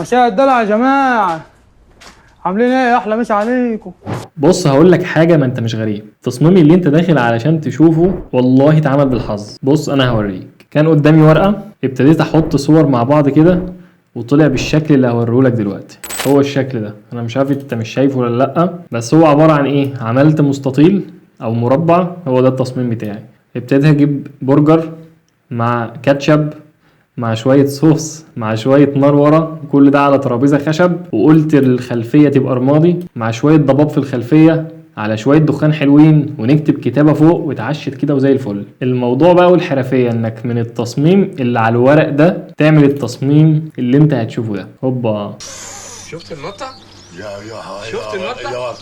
مساء الدلع يا جماعة، عاملين ايه؟ احلى مسا عليكم. بص هقول لك حاجه، ما انت مش غريب. تصميمي اللي انت داخل علشان تشوفه والله اتعمل بالحظ. بص انا هوريك. كان قدامي ورقه، ابتديت احط صور مع بعض كده وطلع بالشكل اللي هوريهولك دلوقتي. هو الشكل ده، انا مش عارف انت مش شايفه ولا لا، بس هو عباره عن ايه. عملت مستطيل او مربع، هو ده التصميم بتاعي. ابتديت اجيب برجر مع كاتشب مع شوية صوص مع شوية نار ورا، كل ده على ترابيزة خشب، وقلت الخلفية تبقى رمادي مع شوية ضباب في الخلفية على شوية دخان حلوين، ونكتب كتابة فوق، واتعشت كده وزي الفل. الموضوع بقى والحرفية انك من التصميم اللي على الورق ده تعمل التصميم اللي انت هتشوفه ده. هوبا، شفت النطة؟ يا شفت النطة؟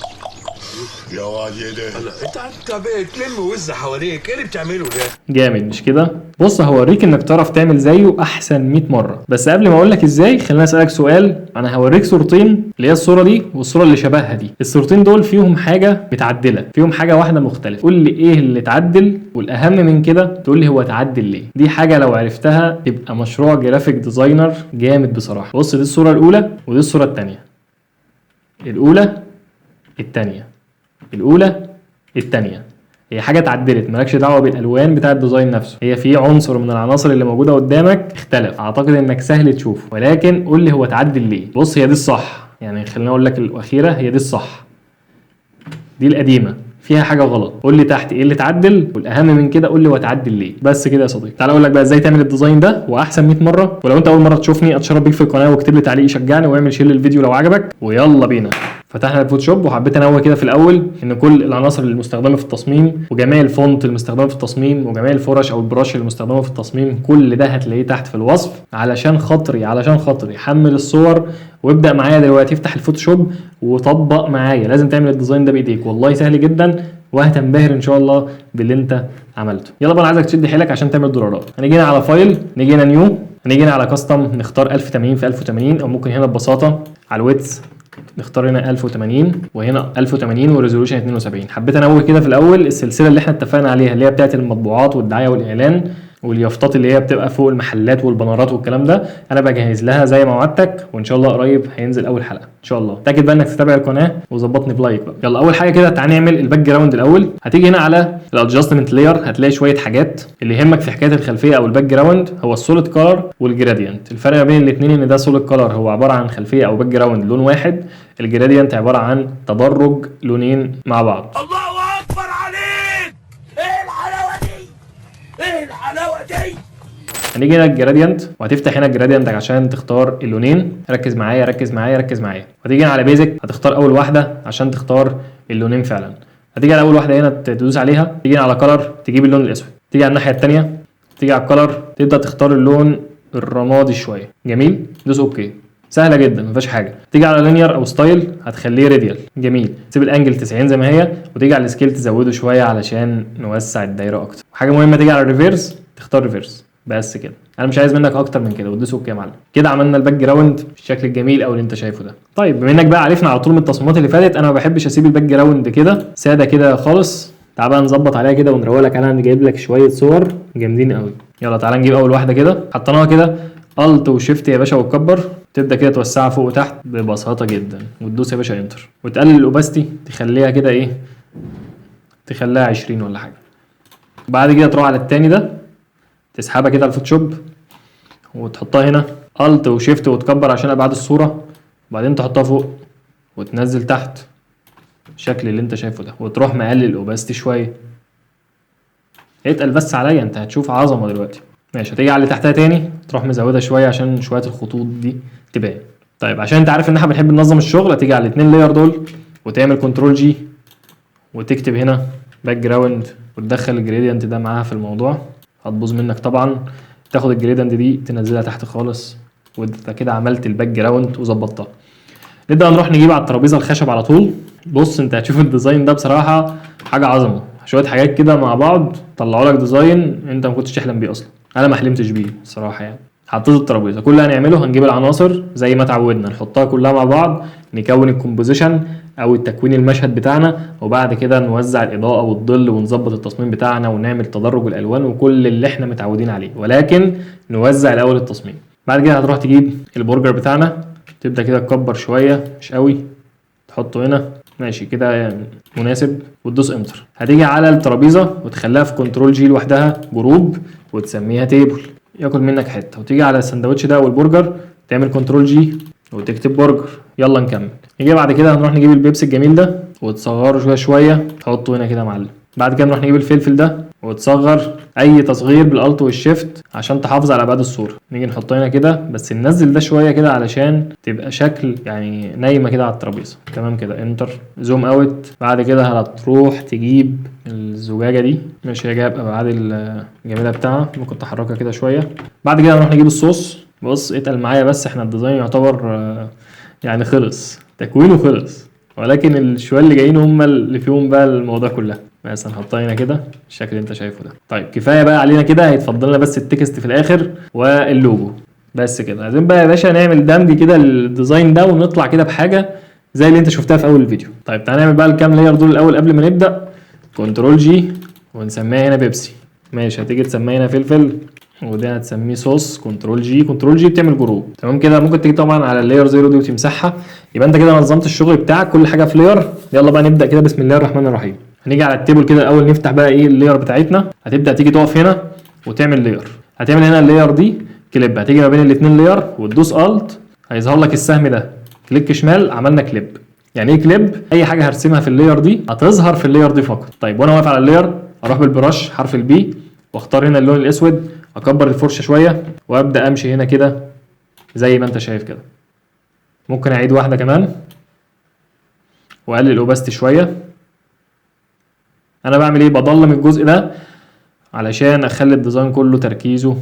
يا واجد انت بتلم وز حواليك، ايه اللي بتعمله ده؟ جامد مش كده؟ بص هوريك انك تعرف تعمل زيه احسن 100 مره، بس قبل ما اقول لك ازاي خليني اسالك سؤال. انا هوريك صورتين، اللي هي الصوره دي والصوره اللي شبهها دي. الصورتين دول فيهم حاجه متعدله، فيهم حاجه واحده مختلفه. قول لي ايه اللي اتعدل، والاهم من كده تقول لي هو اتعدل ليه. دي حاجه لو عرفتها تبقى مشروع جرافيك ديزاينر جامد بصراحه. بص دي الصوره الاولى ودي الصوره الثانيه. الاولى الثانيه، الاولى الثانيه. هي حاجه اتعدلت، مالكش دعوه بالالوان بتاع الديزاين نفسه. هي في عنصر من العناصر اللي موجوده قدامك اختلف، اعتقد انك سهل تشوفه، ولكن قول لي هو اتعدل ليه. بص هي دي الصح، يعني خليني اقول لك الاخيره هي دي الصح، دي القديمه فيها حاجه غلط. قول لي تحت ايه اللي اتعدل، والاهم من كده قول لي هو اتعدل ليه. بس كده يا صديقي، تعال اقول لك بقى ازاي تعمل الديزاين ده واحسن 100 مره. ولو انت اول مره تشوفني اتشرف بيك في القناه، واكتب لي تعليق يشجعني، واعمل شير للفيديو لو عجبك، ويلا بينا. فتحنا الفوتوشوب، وحبيت انوه كده في الاول ان كل العناصر المستخدمه في التصميم، وجميع الفونت المستخدمه في التصميم، وجميع الفرش او البراش المستخدمه في التصميم، كل ده هتلاقيه تحت في الوصف. علشان خاطري حمل الصور وابدا معايا دلوقتي. افتح الفوتوشوب وطبق معايا. لازم تعمل الديزاين ده بايديك، والله سهل جدا وهتنبهر ان شاء الله باللي انت عملته. يلا بقى، انا عايزك تشد حيلك عشان تعمل دولارات. هنيجي هنا على فايل، نيجي هنا نيو، هنيجي هنا على كاستم، نختار 1080 في 1080، او ممكن هنا ببساطه على الويتس نختار هنا 1080 وهنا 1080 وريزولوشن 72. حبيت انوه كده في الاول السلسله اللي احنا اتفقنا عليها، اللي هي بتاعت المطبوعات والدعايه والاعلان واليافطات اللي هي بتبقى فوق المحلات والبنرات والكلام ده، انا بجهز لها زي ما وعدتك، وان شاء الله قريب هينزل اول حلقه ان شاء الله. تاكد بقى انك تتابع القناه وظبطني بلايك بقى. يلا اول حاجه كده تعالى نعمل الباك جراوند الاول. هتيجي هنا على الادجستمنت لاير، هتلاقي شويه حاجات. اللي يهمك في حكايه الخلفيه او الباك جراوند هو السوليد كلر والجراديانت. الفرق بين الاثنين ان ده سوليد كلر هو عباره عن خلفيه او باك جراوند لون واحد، الجراديانت عباره عن تدرج لونين مع بعض. الله اكبر عليك! ايه الحلاوه دي؟ ايه الحلاوه دي؟ هنيجي هنا الجراديانت، وهتفتح هنا الجراديانت عشان تختار اللونين. ركز معايا ركز معايا ركز معايا. وهتيجي هنا على بيزك، هتختار اول واحده عشان تختار اللونين فعلا. هتيجي على اول واحده هنا تدوس عليها، تيجي على كلر تجيب اللون الاسود، تيجي على الناحيه الثانيه تيجي على الكلر تبدا تختار اللون الرمادي شويه. جميل، دوس اوكي. سهله جدا ما فيهاش حاجه. تيجي على لينير او ستايل هتخليه راديال. جميل، تسيب الانجل 90 زي ما هي، وتيجي على السكيل تزوده شويه علشان نوسع الدايره اكتر. حاجه مهمه، تيجي على الريفيرس تختار ريفيرس. بس كده، انا مش عايز منك اكتر من كده، وتدوس اوكي يا معلم. كده عملنا الباك جراوند بالشكل الجميل او اللي انت شايفه ده. طيب بما انك بقى عرفنا على طول من التصميمات اللي فاتت، انا ما بحبش اسيب الباك جراوند كده ساده كده خالص. تعال بقى نظبط عليها كده ونروق لك. انا جايب لك شويه صور جامدين قوي. يلا تعال نجيب اول واحده كده، حطيناها كده الت وشيفت يا باشا وتكبر. تبدا كده توسعها فوق وتحت ببساطه جدا، وتدوس يا باشا انتر، وتقلل الاوباستي تخليها كده ايه، تخليها 20 ولا حاجه. بعد كده تروح على التاني ده، تسحبها كده على الفوتوشوب وتحطها هنا الت وشيفت وتكبر عشان ابعاد الصوره، وبعدين تحطها فوق وتنزل تحت الشكل اللي انت شايفه ده، وتروح مقلل الاوباستي شويه. اتقل بس عليا، انت هتشوف عظمه دلوقتي. ماشي، هتيجي على اللي تحتها تاني تروح مزودها شويه عشان شويه الخطوط دي تبان. طيب عشان انت عارف ان احنا بنحب ننظم الشغل، هتيجي على الاثنين لاير دول وتعمل كنترول جي وتكتب هنا باك جراوند، وتدخل الجريدينت ده معاها في الموضوع. هتبوظ منك طبعا. تاخد الجريدينت دي تنزلها تحت خالص، وانت كده عملت الباك جراوند وظبطتها. نبدا نروح نجيب على الترابيزه الخشب على طول. بص انت هتشوف الديزاين ده بصراحه حاجه عظمه. شويه حاجات كده مع بعض طلعوا لك ديزاين انت ما كنتش تحلم بيه اصلا. انا ما حلمتش بيه الصراحه يعني. حطيت الترابيزه، كل اللي هنعمله هنجيب العناصر زي ما اتعودنا نحطها كلها مع بعض، نكون الكومبوزيشن او التكوين المشهد بتاعنا، وبعد كده نوزع الاضاءه والظل ونظبط التصميم بتاعنا ونعمل تدرج الالوان وكل اللي احنا متعودين عليه، ولكن نوزع الاول التصميم. بعد كده هتروح تجيب البرجر بتاعنا تبدا كده تكبر شويه مش قوي، تحطه هنا ماشي كده يعني مناسب، وتدوس انتر. هتيجي على الترابيزه وتخليها في كنترول جي لوحدها جروب وتسميها تيبل، ياكل منك حته. وتيجي على السندوتش ده والبرجر تعمل كنترول جي وتكتب برجر. يلا نكمل. نيجي بعد كده هنروح نجيب البيبسي الجميل ده وتصغره شويه شويه، تحطه هنا كده يا معلم. بعد كده نروح نجيب الفلفل ده وتصغر اي تصغير بالالت والشيفت عشان تحافظ على ابعاد الصوره. نيجي نحطه هنا كده، بس ننزل ده شويه كده علشان تبقى شكل يعني نايمه كده على الترابيزه. تمام كده، انتر، زوم اوت. بعد كده هتروح تجيب الزجاجه دي، مش هي جايب ابعاد الجميله بتاعها، ممكن تحركها كده شويه. بعد كده نروح نجيب الصوص. بص اتقل معايا، بس احنا الديزاين يعتبر يعني خلص، تكوينه خلص، ولكن الشويه اللي جايين هم اللي فيهم بقى الموضوع كلها. بس هنحطها هنا كده الشكل اللي انت شايفه ده. طيب كفايه بقى علينا كده، هيتفضل لنا بس التكست في الاخر واللوجو بس كده. عايزين بقى يا باشا نعمل دمج كده الديزاين ده ونطلع كده بحاجه زي اللي انت شفتها في اول الفيديو. طيب تعالى نعمل بقى الكام لاير دول الاول قبل ما نبدا. كنترول جي ونسميها هنا بيبسي، ماشي. هتيجي تسميها هنا فلفل، وده هتسميه صوص. كنترول جي، كنترول جي بتعمل جروب. تمام كده. ممكن تيجي طبعا على اللاير 0 دي وتمسحها، يبقى انت كده نظمت الشغل بتاعك، كل حاجه في لاير. يلا بقى نبدا كده، بسم الله الرحمن الرحيم. هنيجي على التيبل كده الاول، نفتح بقى ايه اللاير بتاعتنا. هتبدا تيجي تقف هنا وتعمل لاير. هتعمل هنا اللاير دي كليب، هتيجي ما بين الاثنين لاير وتدوس الت، هيظهر لك السهم ده، كليك شمال، عملنا كليب. يعني ايه كليب؟ اي حاجه هرسمها في اللاير دي هتظهر في اللاير دي فقط. طيب وانا واقف على اللاير اروح بالبرش حرف البي واختار هنا اللون الاسود، اكبر الفرشه شويه وابدا امشي هنا كده زي ما انت شايف كده. ممكن اعيد واحده كمان واقلل الاوباستي شويه. انا بعمل ايه؟ بضلم الجزء ده علشان اخلي الديزاين كله تركيزه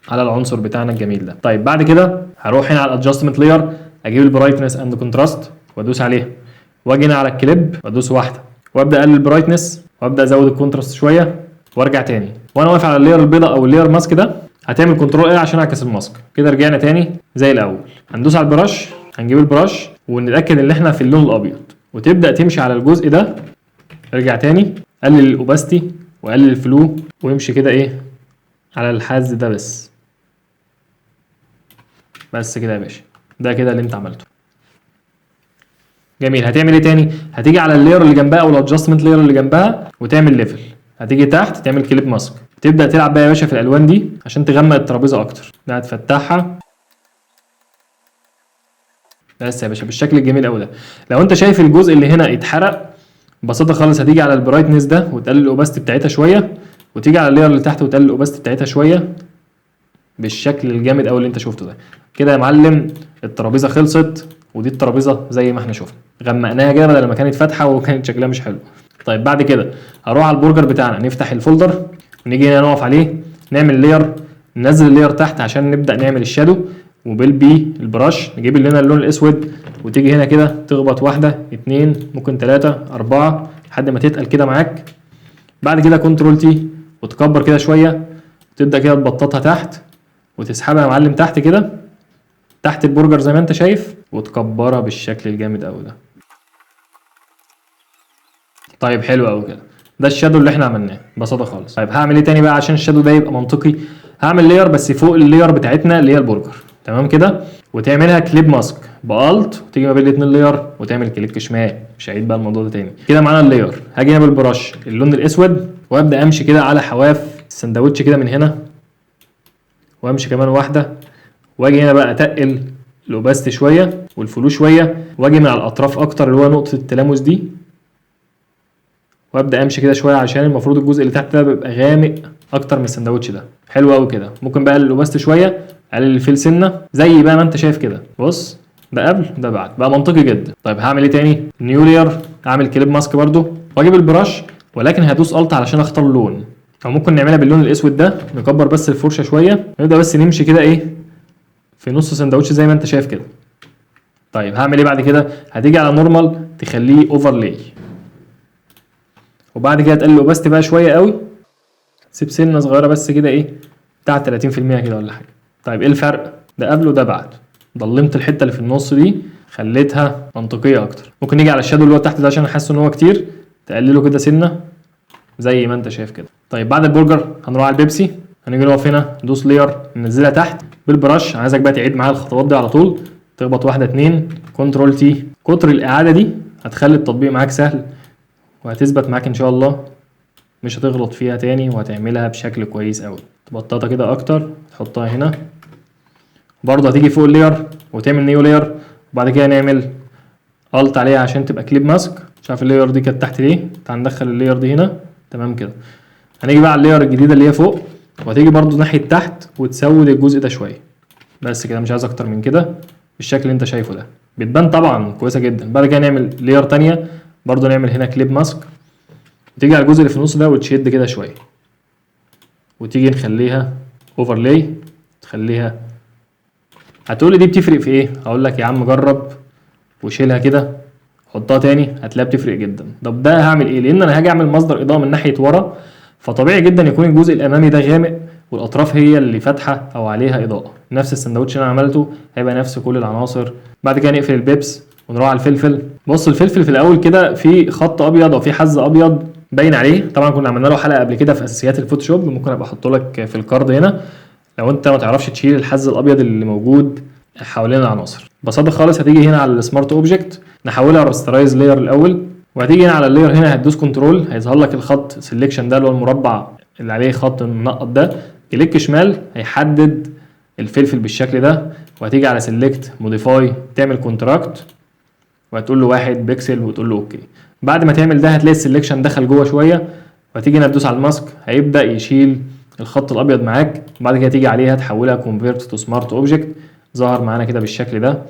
على العنصر بتاعنا الجميل ده. طيب بعد كده هروح هنا على الادجستمنت لاير، اجيب البرايتنس اند كونتراست وادوس عليها، واجي هنا على الكليب وادوس واحده وابدا اقلل البرايتنس وابدا ازود الكونتراست شويه وارجع تاني. وانا واقف على اللاير البيضاء او اللاير ماسك ده هتعمل كنترول ايه عشان اعكس الماسك كده. رجعنا تاني زي الاول، هندوس على البرش، هنجيب البرش ونتاكد ان احنا في اللون الابيض، وتبدا تمشي على الجزء ده. ارجع تاني، قلل الاوباستي وقلل الفلو وامشي كده ايه على الحاز ده بس كده يا باشا. ده كده اللي انت عملته جميل. هتعمل ايه تاني؟ هتيجي على اللاير اللي جنبها او الادجستمنت لاير اللي جنبها وتعمل ليفل. هتيجي تحت تعمل كليب ماسك، تبدا تلعب بقى يا باشا في الالوان دي عشان تغمق الترابيزه اكتر. ده هتفتحها بس يا باشا بالشكل الجميل قوي ده. لو انت شايف الجزء اللي هنا اتحرق ببساطه خالص، هتيجي على البرايتنس ده وتقلل الاوباستي بتاعتها شويه، وتيجي على اللاير اللي تحت وتقلل الاوباستي بتاعتها شويه بالشكل الجامد قوي اللي انت شفته ده. كده يا معلم الترابيزه خلصت، ودي الترابيزه زي ما احنا شفنا غمقناها كده بدل ما كانت فاتحه وكانت شكلها مش حلو. طيب بعد كده هروح على البرجر بتاعنا، نفتح الفولدر ونيجي هنا نقف عليه، نعمل لاير، ننزل اللاير تحت عشان نبدا نعمل الشادو، وبالبي البرش نجيب لنا اللون الاسود، وتيجي هنا كده تخبط واحده اتنين ممكن تلاته اربعه لحد ما تتقل كده معاك. بعد كده كنترول تي وتكبر كده شويه، تبدا كده تبططها تحت وتسحبها يا معلم تحت كده تحت البرجر زي ما انت شايف، وتكبرها بالشكل الجامد قوي ده. طيب حلو قوي كده. ده الشادو اللي احنا عملناه ببساطه خالص. طيب هعمل ايه تاني بقى عشان الشادو ده يبقى منطقي؟ هعمل لاير بس فوق اللاير بتاعتنا اللي هي البرجر. تمام كده، وتعملها كليب ماسك بالت، وتيجي ما بين الاثنين لاير وتعمل كليك شمال. مش هعيد بقى الموضوع ده تاني. كده معانا اللاير. هاجي هنا بالبرش اللون الاسود وابدا امشي كده على حواف السندوتش كده من هنا، وامشي كمان واحده، واجي هنا بقى اتقل الاوباستي شويه والفلو شويه، واجي من على الاطراف اكتر اللي هو نقطه التلامس دي، وابدا امشي كده شويه عشان المفروض الجزء اللي تحت ده بيبقى غامق اكتر من السندوتش ده. حلو قوي كده. ممكن بقى اقلل الاوباستي شويه، اقلل الفيل سنه زي بقى ما انت شايف كده. بص ده قبل ده بعد، بقى منطقي جدا. طيب هعمل ايه تاني؟ نيو لاير، اعمل كليب ماسك برده واجيب البرش، ولكن هدوس الت علشان اختار اللون، او ممكن نعملها باللون الاسود ده. نكبر بس الفرشه شويه، نبدا بس نمشي كده ايه في نص سندوتش زي ما انت شايف كده. طيب هعمل ايه بعد كده؟ هتيجي على نورمال تخليه اوفرلاي، وبعد كده تقلل الاوباستي بقى شويه قوي، سيب سنه صغيره بس كده ايه بتاع 30% كده ولا حاجه. طيب ايه الفرق؟ ده قبل وده بعد. ضلمت الحته اللي في النص دي خليتها منطقيه اكتر. ممكن نيجي على الشادو اللي هو تحت ده عشان حاسس ان هو كتير، تقلله كده سنه زي ما انت شايف كده. طيب بعد البرجر هنروح على البيبسي، هنيجي نقف هنا ندوس لاير ننزلها تحت بالبرش. عايزك بقى تعيد معايا الخطوات دي على طول. تخبط واحده اتنين كنترول تي. كتر الاعاده دي هتخلي التطبيق معاك سهل وهتثبت معاك ان شاء الله، مش هتغلط فيها تاني وهتعملها بشكل كويس قوي. تبططها كده اكتر تحطها هنا برضه، هتيجي فوق اللاير وتعمل نيو لاير وبعد كده نعمل الت عليها عشان تبقى كليب ماسك. مش عارف اللاير دي كانت تحت ليه، تعال ندخل اللاير دي هنا تمام كده. هنيجي بقى على اللاير الجديده اللي هي فوق وهتيجي برضه ناحيه تحت وتسود الجزء ده شويه بس كده، مش عايز اكتر من كده بالشكل اللي انت شايفه ده. بتبان طبعا كويسه جدا. بعد كده نعمل لاير تانية برضه، نعمل هنا كليب ماسك وتيجي على الجزء اللي في النص ده وتشد كده شويه وتيجي نخليها اوفرلاي تخليها. هتقولي دي بتفرق في ايه؟ هقول لك يا عم جرب وشيلها كده حطها تاني هتلاقيها بتفرق جدا. طب ده هعمل ايه؟ لان انا هاجي اعمل مصدر اضاءه من ناحيه ورا، فطبيعي جدا يكون الجزء الامامي ده غامق والاطراف هي اللي فاتحه او عليها اضاءه. نفس السندوتش اللي انا عملته هيبقى نفس كل العناصر. بعد كده نقفل البيبس ونروح على الفلفل. بص الفلفل في الاول كده في خط ابيض او في حز ابيض باين عليه، طبعا كنا عملنا له حلقه قبل كده في اساسيات الفوتوشوب، ممكن ابقى احط لك في الكارد هنا لو انت ما تعرفش تشيل الحز الابيض اللي موجود حوالين العناصر. ببساطه خالص هتيجي هنا على السمارت اوبجكت نحولها راسترايز لاير الاول، وهتيجي هنا على اللاير هنا هتدوس كنترول هيظهر لك الخط سيلكشن ده اللي هو المربع اللي عليه خط منقط ده، كليك شمال هيحدد الفلفل بالشكل ده، وهتيجي على سيلكت موديفاي تعمل كونتراكت وهتقول له 1 بكسل وتقول له اوكي. بعد ما تعمل ده هتلاقي السيلكشن دخل جوه شويه، وهتيجي هنا تدوس على الماسك هيبدا يشيل الخط الابيض معاك. بعد كده تيجي عليها تحولها كونفيرت تو سمارت اوبجكت ظهر معانا كده بالشكل ده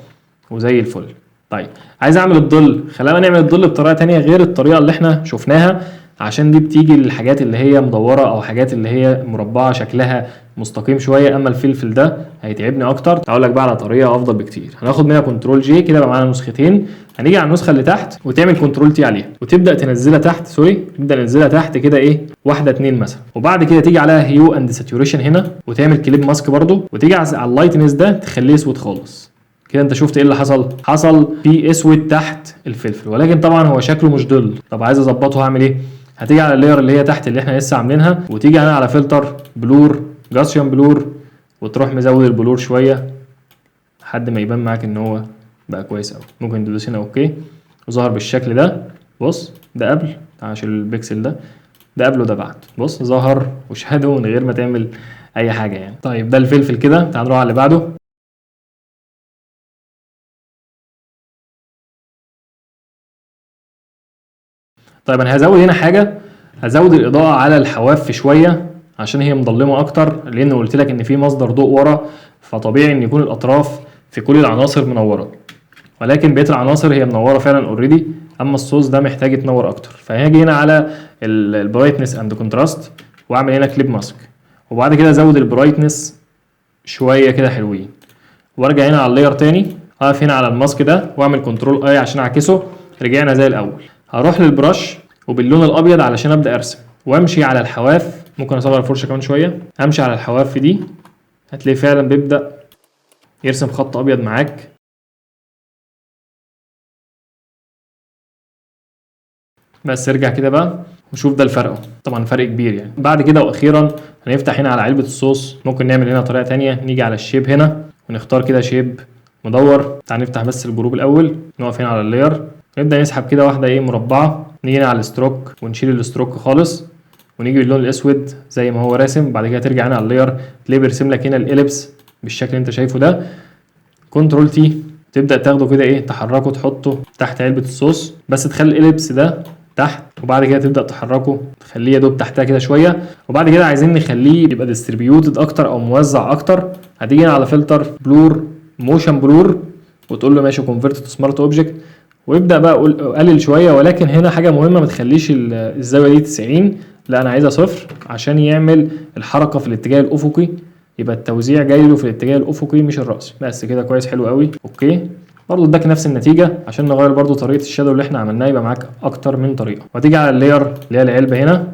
وزي الفل. طيب عايز اعمل الظل، خلينا نعمل الظل بطريقه تانية غير الطريقه اللي احنا شفناها، عشان دي بتيجي للحاجات اللي هي مدوره او حاجات اللي هي مربعه شكلها مستقيم شويه، اما الفلفل ده هيتعبني اكتر. هقول لك بقى على طريقه افضل بكتير. هناخد منها كنترول جي كده بقى معانا نسختين، هنيجي على النسخه اللي تحت وتعمل كنترول تي عليها وتبدا تنزلها تحت، تبدا تنزلها تحت كده ايه واحده اتنين مثلا، وبعد كده تيجي عليها هيو اند ساتوريشن هنا وتعمل كليب ماسك برضو، وتيجي على اللايتنس ده تخليه اسود خالص كده. انت شفت ايه اللي حصل في اسود تحت الفلفل، ولكن طبعا هو شكله مش ظل. طب عايز اظبطه هعمل ايه؟ هتيجي على اللاير اللي هي تحت اللي احنا لسه عاملينها وتيجي هنا على فلتر بلور جاسيون بلور وتروح مزود البلور شويه لحد ما يبان معاك ان هو بقى كويس قوي. ممكن تدوس هنا اوكي وظهر بالشكل ده. بص ده قبل عشان البكسل ده قبل وده بعد، بص ظهر وشهاده من غير ما تعمل اي حاجه يعني. طيب ده الفلفل كده، تعال نروح على اللي بعده. طيب انا هزود هنا حاجه، هزود الاضاءه على الحواف شويه عشان هي مظلمه اكتر، لان قلت لك ان في مصدر ضوء ورا، فطبيعي ان يكون الاطراف في كل العناصر منوره، ولكن بقيه العناصر هي منوره فعلا اوريدي، اما الصوص ده محتاج يتنور اكتر. فهاجي هنا على البرايتنس اند كونتراست واعمل هنا كليب ماسك، وبعد كده ازود البرايتنس شويه كده حلوين، وارجع هنا على اللاير تاني اقف هنا على الماسك ده واعمل كنترول اي عشان اعكسه. رجعنا زي الاول. هروح للبرش وباللون الابيض علشان ابدا ارسم وامشي على الحواف. ممكن اصغر الفرشه كمان شويه، امشي على الحواف دي هتلاقي فعلا بيبدا يرسم خط ابيض معاك. بس ارجع كده بقى وشوف ده الفرق، طبعا فرق كبير يعني. بعد كده واخيرا هنفتح هنا على علبه الصوص. ممكن نعمل هنا طريقه تانية، نيجي على الشيب هنا ونختار كده شيب مدور. تعال نفتح بس الجروب الاول، نقف هنا على اللاير نبدا نسحب كده واحده ايه مربعه، نيجي هنا على الستروك ونشيل الستروك خالص ونيجي باللون الاسود زي ما هو راسم. بعد كده ترجع هنا على اللاير تلاقيه بيرسم لك هنا الاليبس بالشكل اللي انت شايفه ده. كنترول تي تبدا تاخده كده ايه تحركه تحطه تحت علبه الصوص، بس تخلي الاليبس ده تحت، وبعد كده تبدا تحركه تخليه يا دوب تحتها كده شويه، وبعد كده عايزين نخليه يبقى ديستريبيوتد اكتر او موزع اكتر. هتيجي هنا على فلتر بلور موشن بلور وتقول له ماشي كونفيرت تو سمارت اوبجكت، ويبدا بقى قلل شويه. ولكن هنا حاجه مهمه، ما تخليش الزاويه دي 90، لا انا عايزها 0 عشان يعمل الحركه في الاتجاه الافقي، يبقى التوزيع جاي له في الاتجاه الافقي مش الراسي. بس كده كويس حلو قوي اوكي. برضو اداك نفس النتيجه. عشان نغير برضو طريقه الشادو اللي احنا عملناها يبقى معاك اكتر من طريقه، وهتيجي على اللاير اللي هي العلبه هنا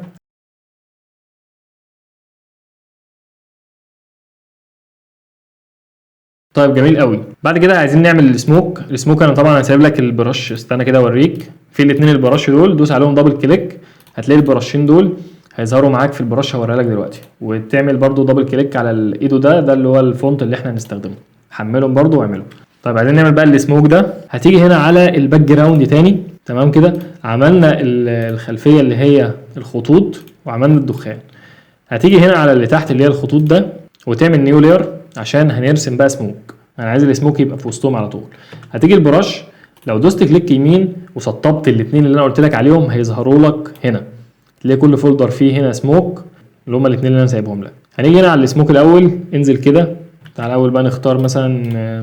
طيب جميل قوي. بعد كده عايزين نعمل السموك انا طبعا هسيب لك البرش، استنى كده اوريك في الاثنين البرش دول، دوس عليهم دبل كليك هتلاقي البرشين دول هيظهروا معاك في البرش هوريها لك دلوقتي، وتعمل برضو دبل كليك على الايدو ده اللي هو الفونت اللي احنا هنستخدمه، حملهم برضو واعملهم. طيب عايزين نعمل بقى السموك ده. هتيجي هنا على الباك جراوند تاني، تمام كده. عملنا الخلفيه اللي هي الخطوط وعملنا الدخان. هتيجي هنا على اللي تحت اللي هي الخطوط ده وتعمل نيو لاير عشان هنرسم بقى سموك. انا عايز السموك يبقى في وسطهم على طول. هتيجي البرش، لو دوست كليك يمين وسطبت الاثنين اللي انا قلت لك عليهم هيظهروا لك هنا. تلاقي كل فولدر فيه هنا سموك اللي هما الاثنين اللي انا سايبهم لك. هنيجي هنا على السموك الاول، انزل كده. تعال الاول بقى نختار مثلا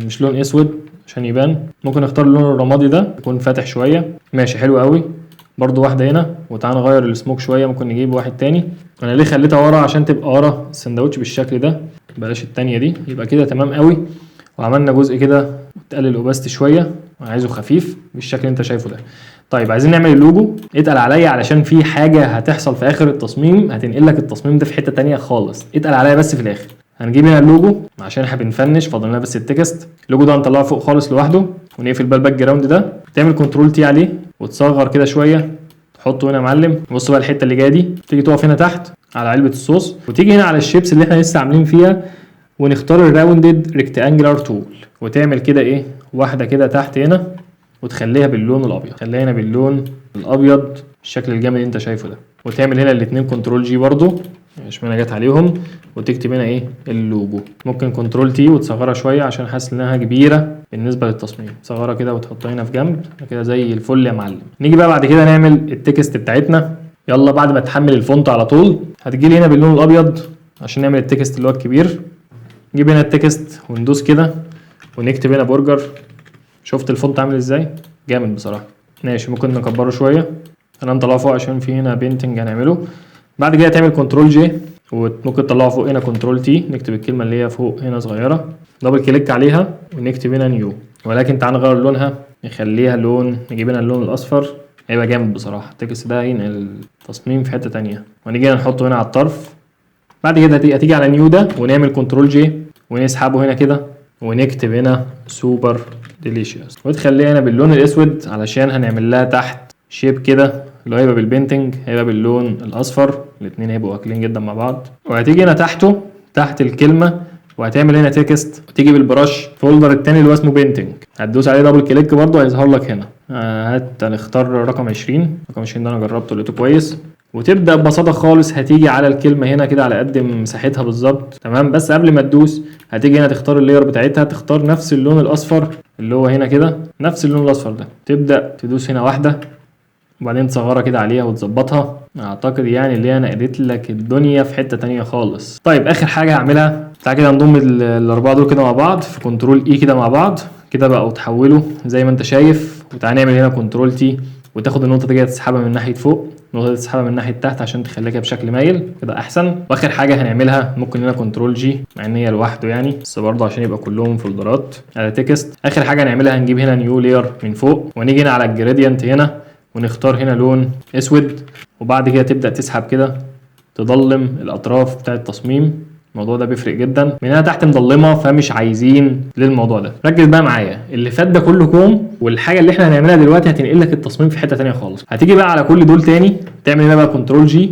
مش لون اسود عشان يبان، ممكن نختار اللون الرمادي ده يكون فاتح شويه. ماشي حلو قوي. برضو واحده هنا. وتعال نغير السموك شويه، ممكن نجيب واحد تاني. انا ليه خليتها ورا؟ عشان تبقى ورا السندوتش بالشكل ده، بلاش التانيه دي. يبقى كده تمام قوي. وعملنا جزء كده وتقلل الاوباستي شويه، عايزه خفيف بالشكل اللي انت شايفه ده. طيب عايزين نعمل اللوجو. اتقل عليا علشان في حاجه هتحصل في اخر التصميم هتنقل لك التصميم ده في حته تانيه خالص. اتقل عليا بس في الاخر. هنجيب هنا اللوجو عشان احنا بنفنش، فاضل لنا بس التكست. اللوجو ده هنطلعه فوق خالص لوحده ونقفل بقى الباك جراوند ده. تعمل كنترول تي عليه وتصغر كده شويه، تحطه هنا يا معلم. بص بقى الحته اللي جايه دي، تيجي تقف هنا تحت على علبه الصوص وتيجي هنا على الشيبس اللي احنا لسه عاملين فيها ونختار الراوندد ريكتانجلر تول وتعمل كده ايه واحده كده تحت هنا وتخليها باللون الابيض. خليها هنا باللون الابيض بالشكل الجامد اللي انت شايفه ده. وتعمل هنا الاثنين كنترول جي برضو اشمعنى جت عليهم وتكتب هنا ايه اللوجو. ممكن كنترول تي وتصغرها شويه عشان حاسس انها كبيره بالنسبه للتصميم. تصغرها كده وتحطها هنا في جنب كده زي الفل يا معلم. نيجي بقى بعد كده نعمل التكست بتاعتنا. يلا بعد ما تحمل الفونت على طول هتجي لي هنا باللون الابيض عشان نعمل التكست اللي هو الكبير. نجيب هنا التكست وندوس كده ونكتب هنا برجر. شفت الفونت عامل ازاي؟ جامد بصراحه. ماشي ممكن نكبره شويه. انا نطلعه فوق عشان في هنا بينتنج هنعمله. بعد كده تعمل كنترول جي وممكن تطلعه فوق هنا كنترول تي. نكتب الكلمه اللي هي فوق هنا صغيره، دبل كليك عليها ونكتب هنا نيو. ولكن تعال نغير لونها نخليها لون، نجيب هنا اللون الاصفر هيبقى جامد بصراحه. التكست ده ينقل التصميم في حته تانية. ونيجي نحطه هنا على الطرف. بعد كده هتيجي على نيو ده ونعمل كنترول جي ونسحبه هنا كده ونكتب هنا سوبر ديليشيوس وتخليها هنا باللون الاسود علشان هنعمل لها تحت شيب كده اللي هيبقى بالبينتنج، هيبقى باللون الاصفر. الاثنين هيبقوا واكلين جدا مع بعض. وهتيجي هنا تحته تحت الكلمه وهتعمل هنا تكست وتيجي بالبرش فولدر التاني اللي هو اسمه بينتنج. هتدوس عليه دبل كليك برضه هيظهر لك هنا. هنختار رقم 20. رقم 20 ده انا جربته لقيته كويس. وتبدا ببساطه خالص هتيجي على الكلمه هنا كده على قد مساحتها بالظبط تمام. بس قبل ما تدوس هتيجي هنا تختار اللاير بتاعتها، تختار نفس اللون الاصفر اللي هو هنا كده، نفس اللون الاصفر ده. تبدا تدوس هنا واحده وبعدين تصغرها كده عليها وتظبطها. اعتقد يعني اللي انا قلت لك الدنيا في حته تانية خالص. طيب اخر حاجه هعملها، تعالى كده نضم الاربعه دول كده مع بعض في كنترول اي كده مع بعض كده بقى وتحوله زي ما انت شايف. وتعالى نعمل هنا كنترول تي وتاخد النقطه دي تسحبها من ناحيه فوق، النقطه دي تسحبها من ناحيه تحت عشان تخليها كده بشكل مايل كده احسن. واخر حاجه هنعملها ممكن هنا كنترول جي مع ان هي لوحده يعني بس برضه عشان يبقى كلهم فولدرات على تكست. اخر حاجه هنعملها هنجيب هنا نيو لاير من فوق ونيجي هنا على الجريدينت هنا ونختار هنا لون اسود. وبعد كده تبدا تسحب كده تضلم الاطراف بتاع التصميم. الموضوع ده بيفرق جدا. من هنا تحت مضلمه فمش عايزين للموضوع ده. ركز بقى معايا، اللي فات ده كله كوم والحاجه اللي احنا هنعملها دلوقتي هتنقل لك التصميم في حته ثانيه خالص. هتيجي بقى على كل دول تاني تعمل هنا بقى كنترول جي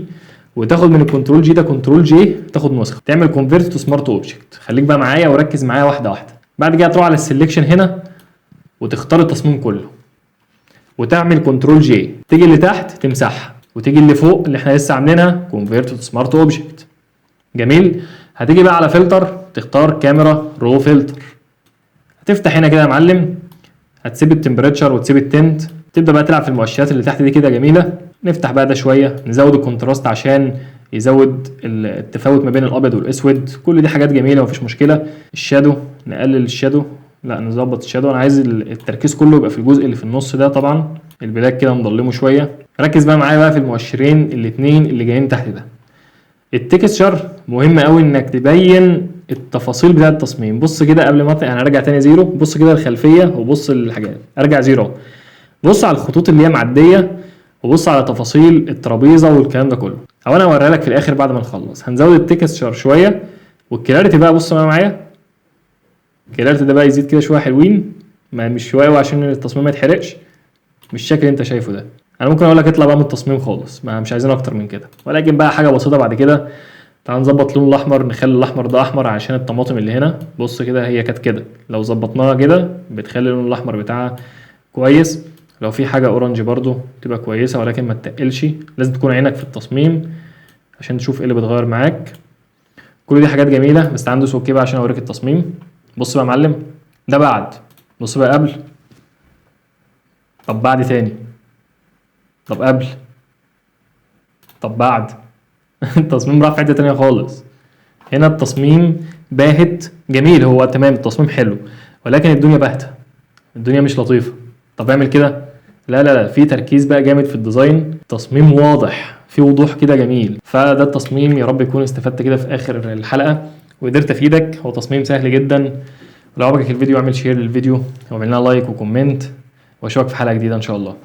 وتاخد من الكنترول جي ده كنترول جي تاخد نسخه تعمل كونفيرت تو سمارت اوبجكت. خليك بقى معايا وركز معايا واحده واحده. بعد كده تروح على السلكشن هنا وتختار التصميم كله وتعمل كنترول جي. تيجي اللي تحت تمسحها وتيجي اللي فوق اللي احنا لسه عاملينها كونفيرت تو سمارت اوبجكت. جميل. هتيجي بقى على فلتر تختار كاميرا رو فلتر. هتفتح هنا كده يا معلم، هتسيب التمبريتشر وتسيب التنت. تبدا بقى تلعب في المؤشرات اللي تحت دي كده جميله. نفتح بقى ده شويه، نزود الكونتراست عشان يزود التفاوت ما بين الابيض والاسود. كل دي حاجات جميله مفيش مشكله. الشادو نقلل الشادو، لا نظبط الشادو. انا عايز التركيز كله يبقى في الجزء اللي في النص ده. طبعا البلاك كده مضلمه شويه. ركز بقى معايا بقى في المؤشرين الاثنين اللي جايين تحت ده. التكستشر مهم قوي انك تبين التفاصيل بتاعه التصميم. بص كده قبل ما انا ارجع تاني زيرو، بص كده الخلفيه وبص للحاجات. ارجع زيرو، بص على الخطوط اللي هي معديه وبص على تفاصيل الترابيزه والكلام ده كله. او انا هوريها لك في الاخر بعد ما نخلص. هنزود التكستشر شويه والكلاريتي بقى. بص معايا الكلاريتي ده بقى يزيد كده شويه حلوين، ما مش شويه عشان التصميم ما يتحرقش بالشكل اللي انت شايفه ده. انا ممكن اقول لك اطلع بقى من التصميم خالص، ما مش عايزين اكتر من كده، ولكن بقى حاجه بسيطه بعد كده تعال نظبط لون الاحمر، نخلي الاحمر ده احمر عشان الطماطم اللي هنا. بص كده هي كانت كده، لو ظبطناها كده بتخلي اللون الاحمر بتاعها كويس. لو في حاجه اورنج برضو تبقى كويسه، ولكن ما تتقلش. لازم تكون عينك في التصميم عشان تشوف ايه اللي بيتغير معاك. كل دي حاجات جميله، بس تعال ندوس اوكي بقى عشان اوريك التصميم. بص بقى يا معلم، ده بعد. بص بقى قبل، طب بعد تاني، طب قبل، طب بعد. التصميم راح في حته تانيه خالص. هنا التصميم باهت جميل، هو تمام التصميم حلو، ولكن الدنيا باهته، الدنيا مش لطيفه. طب اعمل كده، لا لا لا، في تركيز بقى جامد في الديزاين، تصميم واضح، في وضوح كده جميل. فده التصميم، يا رب يكون استفدت كده في اخر الحلقه وقدرت افيدك. هو تصميم سهل جدا. لو عجبك الفيديو اعمل شير للفيديو واعمل لنا لايك وكومنت، واشوفك في حلقه جديده ان شاء الله.